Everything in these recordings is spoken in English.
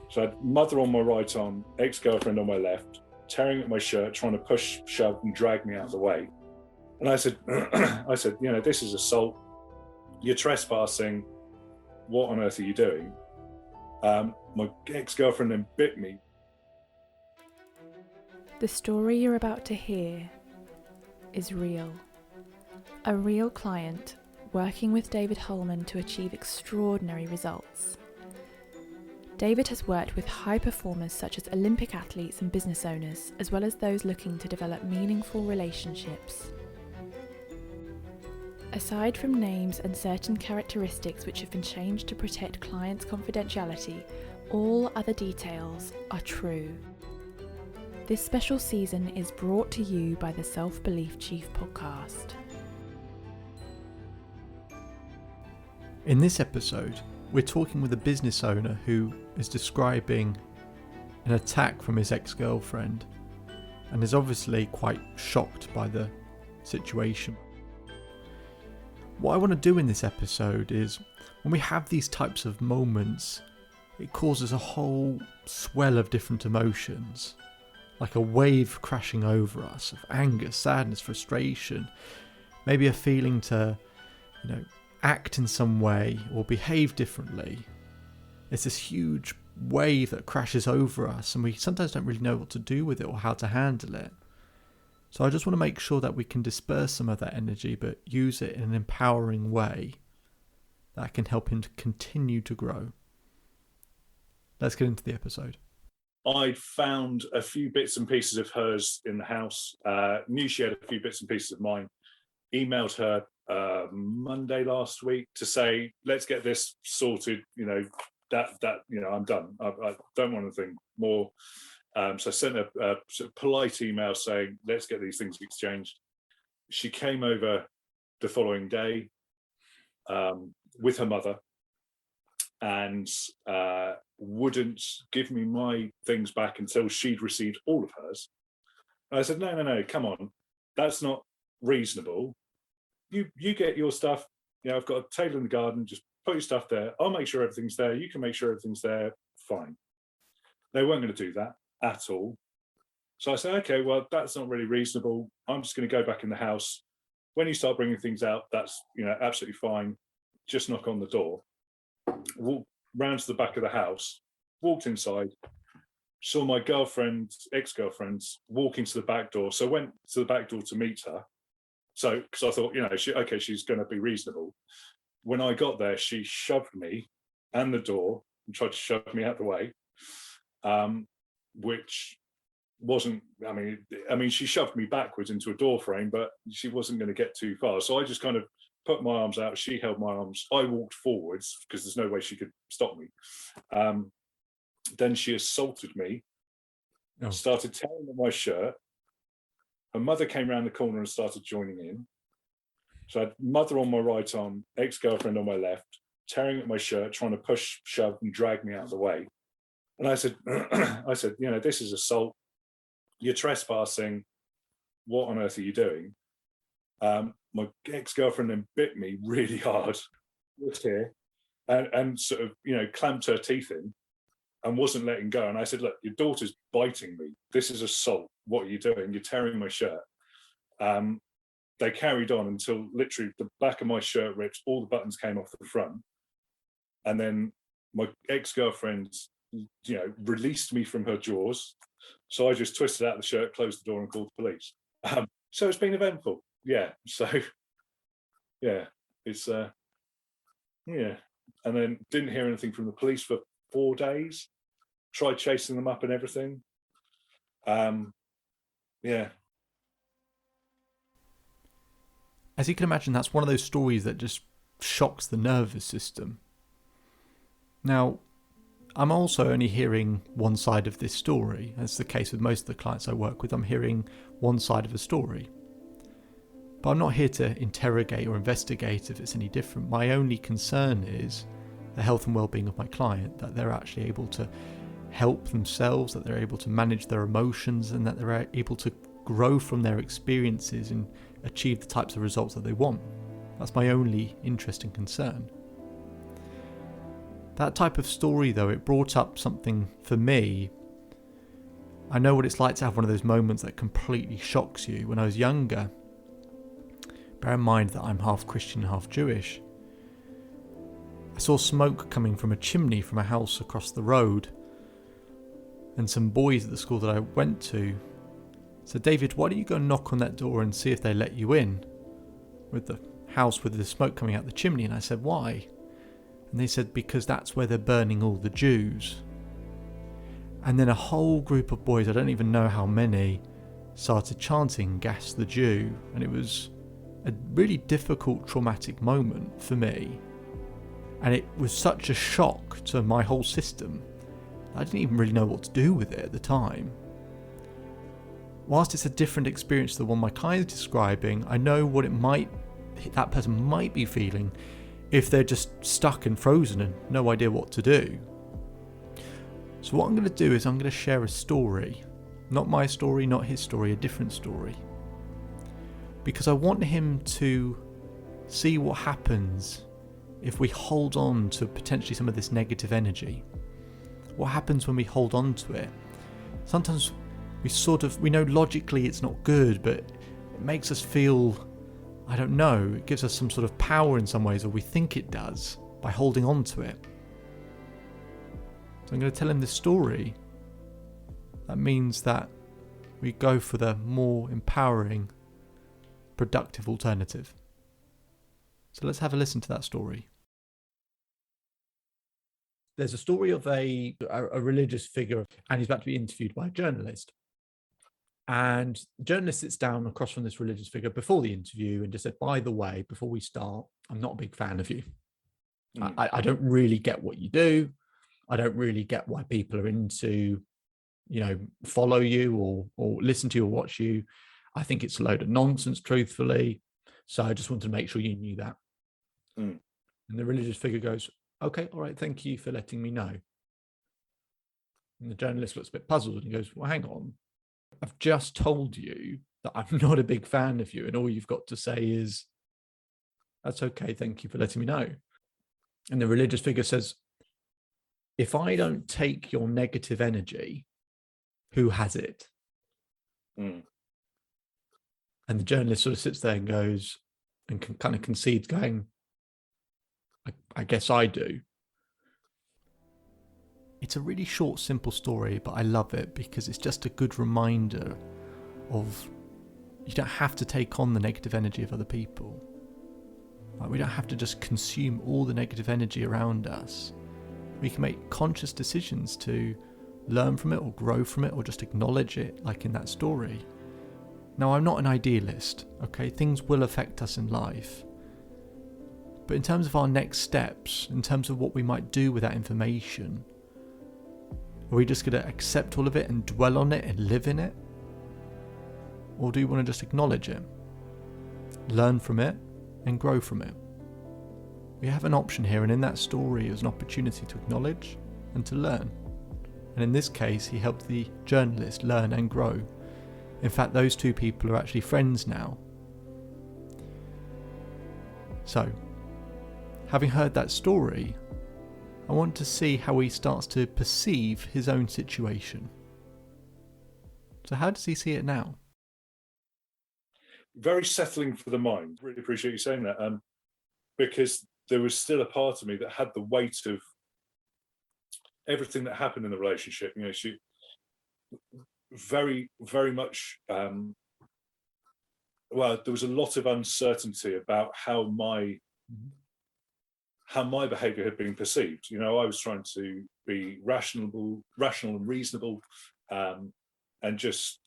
So I had mother on my right arm, ex-girlfriend on my left, tearing at my shirt, trying to push, shove, and drag me out of the way. And I said, this is assault. You're trespassing. What on earth are you doing? My ex-girlfriend then bit me. The story you're about to hear is real. A real client working with David Holman to achieve extraordinary results. David has worked with high performers such as Olympic athletes and business owners, as well as those looking to develop meaningful relationships. Aside from names and certain characteristics which have been changed to protect clients' confidentiality, all other details are true. This special season is brought to you by the Self-Belief Chief podcast. In this episode, we're talking with a business owner who is describing an attack from his ex-girlfriend and is obviously quite shocked by the situation. What I want to do in this episode is, when we have these types of moments, it causes a whole swell of different emotions, like a wave crashing over us of anger, sadness, frustration, maybe a feeling to, act in some way or behave differently. It's this huge wave that crashes over us and we sometimes don't really know what to do with it or how to handle it. So I just want to make sure that we can disperse some of that energy but use it in an empowering way that can help him to continue to grow. Let's get into the episode. I'd found a few bits and pieces of hers in the house, knew she had a few bits and pieces of mine, emailed her Monday last week to say, let's get this sorted, I'm done. I don't want anything more. So I sent a sort of polite email saying, let's get these things exchanged. She came over the following day with her mother and wouldn't give me my things back until she'd received all of hers. And I said, no, come on. That's not reasonable. You get your stuff. I've got a table in the garden. Just put your stuff there. I'll make sure everything's there. You can make sure everything's there. Fine. They weren't going to do that at all. So I said, okay, well, that's not really reasonable. I'm just going to go back in the house. When you start bringing things out, that's absolutely fine. Just knock on the door. Walked round to the back of the house. Walked inside. Saw my ex-girlfriend, walking to the back door. So I went to the back door to meet her. So, because I thought, she's going to be reasonable. When I got there, she shoved me and the door and tried to shove me out the way, which wasn't, she shoved me backwards into a door frame, but she wasn't going to get too far. So I just kind of put my arms out. She held my arms. I walked forwards because there's no way she could stop me. Then she assaulted me, started tearing at my shirt. Her mother came around the corner and started joining in. So I had mother on my right arm, ex-girlfriend on my left, tearing at my shirt, trying to push, shove, and drag me out of the way. And I said, this is assault. You're trespassing. What on earth are you doing? My ex-girlfriend then bit me really hard here and sort of, clamped her teeth in and wasn't letting go. And I said, look, your daughter's biting me. This is assault. What are you doing? You're tearing my shirt. They carried on until literally the back of my shirt ripped, all the buttons came off the front. And then my ex-girlfriend, released me from her jaws. So I just twisted out the shirt, closed the door and called the police. So it's been eventful. Yeah. So, yeah, it's, And then didn't hear anything from the police for 4 days. Tried chasing them up and everything. Yeah. As you can imagine, that's one of those stories that just shocks the nervous system. Now, I'm also only hearing one side of this story. As the case with most of the clients I work with, I'm hearing one side of a story. But I'm not here to interrogate or investigate if it's any different. My only concern is the health and well-being of my client, that they're actually able to help themselves, that they're able to manage their emotions, and that they're able to grow from their experiences and achieve the types of results that they want. That's my only interest and concern. That type of story, though, it brought up something for me. I know what it's like to have one of those moments that completely shocks you. When I was younger, bear in mind that I'm half Christian, half Jewish, I saw smoke coming from a chimney from a house across the road. And some boys at the school that I went to said, "David, why don't you go knock on that door and see if they let you in with the house with the smoke coming out the chimney?" And I said, "Why?" And they said, "Because that's where they're burning all the Jews." And then a whole group of boys, I don't even know how many, started chanting "Gas the Jew." And it was a really difficult, traumatic moment for me. And it was such a shock to my whole system. I didn't even really know what to do with it at the time. Whilst it's a different experience to the one my client's describing, I know what that person might be feeling if they're just stuck and frozen and no idea what to do. So what I'm going to do is I'm going to share a story. Not my story, not his story, a different story. Because I want him to see what happens if we hold on to potentially some of this negative energy. What happens when we hold on to it? Sometimes we know logically it's not good, but it makes us feel, I don't know, it gives us some sort of power in some ways, or we think it does, by holding on to it. So I'm going to tell him this story. That means that we go for the more empowering, productive alternative. So let's have a listen to that story. There's a story of a religious figure, and he's about to be interviewed by a journalist. And the journalist sits down across from this religious figure before the interview and just said, "By the way, before we start, I'm not a big fan of you. I don't really get what you do. I don't really get why people are into, follow you or listen to you or watch you. I think it's a load of nonsense, truthfully. So I just wanted to make sure you knew that." And the religious figure goes, "Okay, all right, thank you for letting me know." And the journalist looks a bit puzzled and he goes, "Well, hang on. I've just told you that I'm not a big fan of you, and all you've got to say is, 'That's okay, thank you for letting me know.'" And the religious figure says, "If I don't take your negative energy, who has it?" And the journalist sort of sits there and goes, and kind of concedes, going, I guess I do. It's a really short, simple story, but I love it because it's just a good reminder of you don't have to take on the negative energy of other people. Like, we don't have to just consume all the negative energy around us. We can make conscious decisions to learn from it or grow from it or just acknowledge it, like in that story. Now, I'm not an idealist, okay? Things will affect us in life. But in terms of our next steps, in terms of what we might do with that information, are we just going to accept all of it and dwell on it and live in it? Or do you want to just acknowledge it, learn from it, and grow from it? We have an option here, and in that story, it was an opportunity to acknowledge and to learn. And in this case, he helped the journalist learn and grow. In fact, those two people are actually friends now. So, having heard that story, I want to see how he starts to perceive his own situation. So how does he see it now? Very settling for the mind. Really appreciate you saying that, because there was still a part of me that had the weight of everything that happened in the relationship. She very, very much. There was a lot of uncertainty about how my behaviour had been perceived. I was trying to be rational and reasonable, and just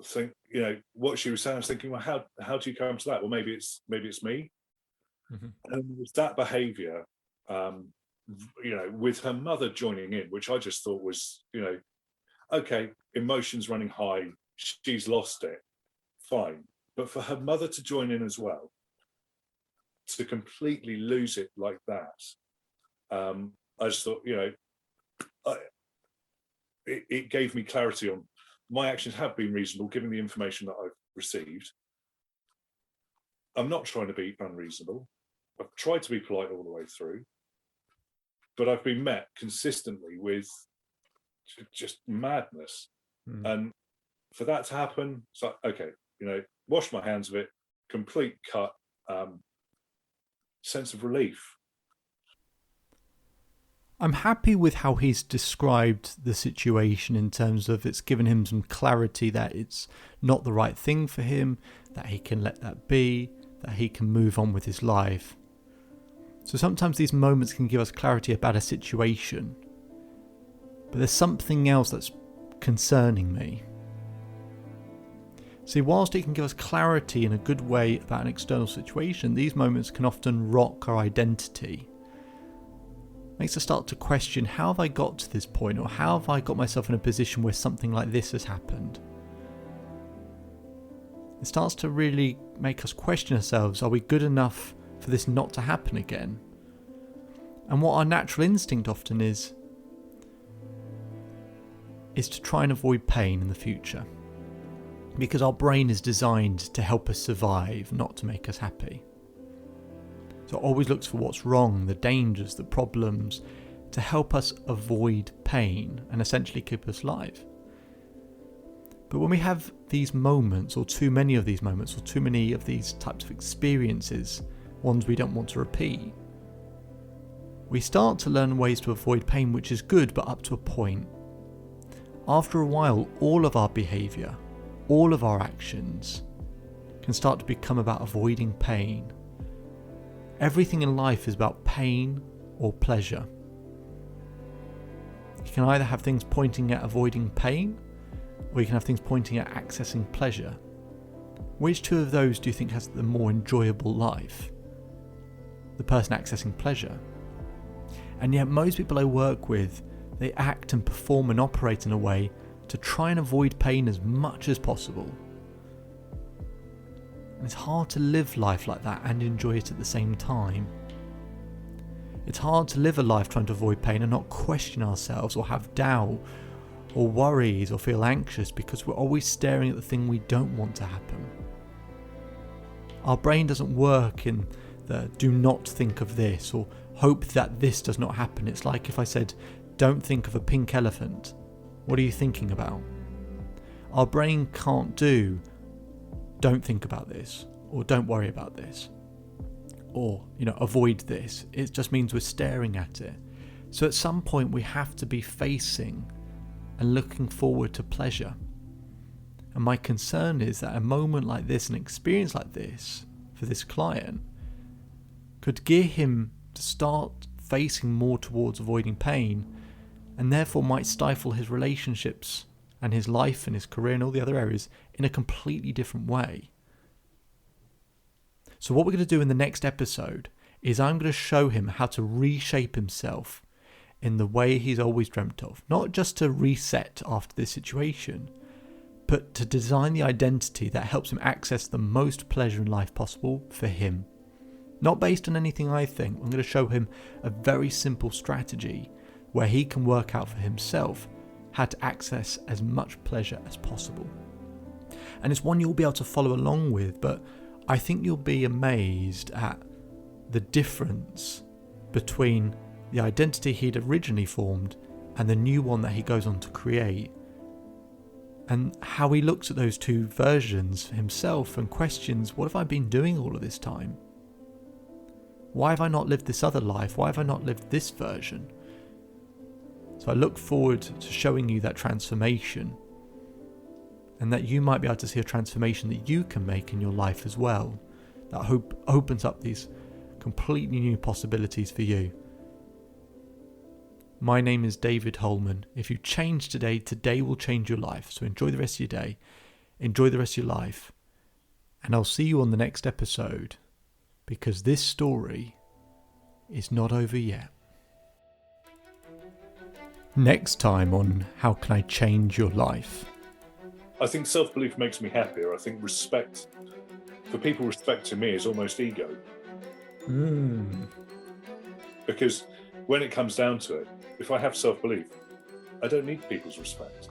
think, what she was saying. I was thinking, well, how do you come to that? Well, maybe it's me. And it was that behaviour, with her mother joining in, which I just thought was, okay, emotions running high, she's lost it, fine. But for her mother to join in as well, to completely lose it like that, I just thought, it gave me clarity on my actions have been reasonable given the information that I've received. I'm not trying to be unreasonable. I've tried to be polite all the way through. but I've been met consistently with just madness. And for that to happen, it's like, okay, wash my hands of it, complete cut, sense of relief. I'm happy with how he's described the situation in terms of it's given him some clarity that it's not the right thing for him, that he can let that be, that he can move on with his life. So sometimes these moments can give us clarity about a situation, but there's something else that's concerning me. See, whilst it can give us clarity in a good way about an external situation, these moments can often rock our identity. Makes us start to question, how have I got to this point, or how have I got myself in a position where something like this has happened? It starts to really make us question ourselves, are we good enough for this not to happen again? And what our natural instinct often is to try and avoid pain in the future. Because our brain is designed to help us survive, not to make us happy. So it always looks for what's wrong, the dangers, the problems, to help us avoid pain and essentially keep us alive. But when we have these moments, or too many of these moments, or too many of these types of experiences, ones we don't want to repeat, we start to learn ways to avoid pain, which is good, but up to a point. After a while, all of our behaviour, all of our actions can start to become about avoiding pain. Everything in life is about pain or pleasure. You can either have things pointing at avoiding pain, or you can have things pointing at accessing pleasure. Which two of those do you think has the more enjoyable life? The person accessing pleasure. And yet most people I work with, they act and perform and operate in a way to try and avoid pain as much as possible. And it's hard to live life like that and enjoy it at the same time. It's hard to live a life trying to avoid pain and not question ourselves or have doubt or worries or feel anxious because we're always staring at the thing we don't want to happen. Our brain doesn't work in the do not think of this or hope that this does not happen. It's like if I said, don't think of a pink elephant. What are you thinking about? Our brain can't do, don't think about this, or don't worry about this, or, avoid this. It just means we're staring at it. So at some point we have to be facing and looking forward to pleasure. And my concern is that a moment like this, an experience like this, for this client, could gear him to start facing more towards avoiding pain, and therefore might stifle his relationships and his life and his career and all the other areas in a completely different way. So what we're going to do in the next episode is I'm going to show him how to reshape himself in the way he's always dreamt of. Not just to reset after this situation, but to design the identity that helps him access the most pleasure in life possible for him. Not based on anything I think. I'm going to show him a very simple strategy where he can work out for himself how to access as much pleasure as possible. And it's one you'll be able to follow along with, but I think you'll be amazed at the difference between the identity he'd originally formed and the new one that he goes on to create, and how he looks at those two versions himself and questions, what have I been doing all of this time? Why have I not lived this other life? Why have I not lived this version? So I look forward to showing you that transformation, and that you might be able to see a transformation that you can make in your life as well, that opens up these completely new possibilities for you. My name is David Holman. If you change today, today will change your life. So enjoy the rest of your day, enjoy the rest of your life, and I'll see you on the next episode, because this story is not over yet. Next time on How Can I Change Your Life? I think self-belief makes me happier. I think respect, for people respecting me, is almost ego. Because when it comes down to it, if I have self-belief, I don't need people's respect.